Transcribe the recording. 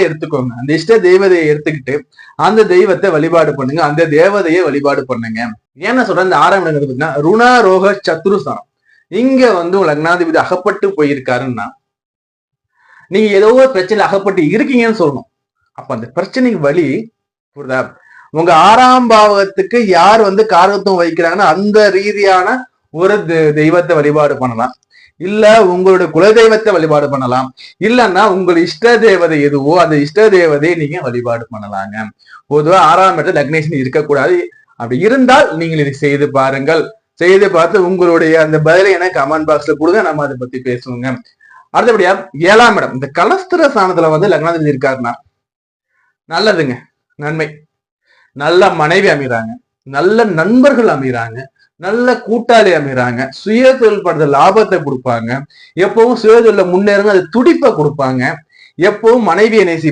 எடுத்துக்கோங்க. அந்த இஷ்ட தெய்வதையை எடுத்துக்கிட்டு அந்த தெய்வத்தை வழிபாடு பண்ணுங்க, அந்த தேவதையை வழிபாடு பண்ணுங்க. ஏன்னா சொல்றேன், இந்த 6ஆம் இடம் ருணா ரோக சத்ருஸ்தானம். இங்க வந்து லக்னாதிபதி அகப்பட்டு போயிருக்காருன்னா நீங்க ஏதோ ஒரு பிரச்சனை அகப்பட்டு இருக்கீங்கன்னு சொல்லணும். அப்ப அந்த பிரச்சனைக்கு வழி புரியுதா? உங்க 6ஆம் பாவகத்துக்கு யார் வந்து காரகத்துவம் வைக்கிறாங்கன்னா அந்த ரீதியான ஒரு தெய்வத்தை வழிபாடு பண்ணலாம், இல்ல உங்களுடைய குலதெய்வத்தை வழிபாடு பண்ணலாம், இல்லைன்னா உங்கள் இஷ்ட தேவதை எதுவோ அந்த இஷ்ட தேவதையை நீங்க வழிபாடு பண்ணலாங்க. பொதுவா 6ஆம் இடத்துல லக்னேஷன் இருக்கக்கூடாது. அப்படி இருந்தால் நீங்கள் இதை செய்து பாருங்கள். செய்து பார்த்து உங்களுடைய அந்த பதிலை எனக்கு கமெண்ட் பாக்ஸ்ல கொடுங்க, நம்ம அதை பத்தி பேசுவோங்க. அடுத்தபடியா 7ஆம் இடம், இந்த கலஸ்திர ஸ்தானத்துல வந்து லக்னாதிபதி இருக்காருன்னா நல்லதுங்க, நன்மை. நல்ல மனைவி அமைறாங்க, நல்ல நண்பர்கள் அமைறாங்க, நல்ல கூட்டாளி அமைறாங்க, சுய தொழில் பண்ற லாபத்தை கொடுப்பாங்க, எப்பவும் சுய தொழில முன்னேறுங்க அது துடிப்பை கொடுப்பாங்க, எப்பவும் மனைவியை நேசி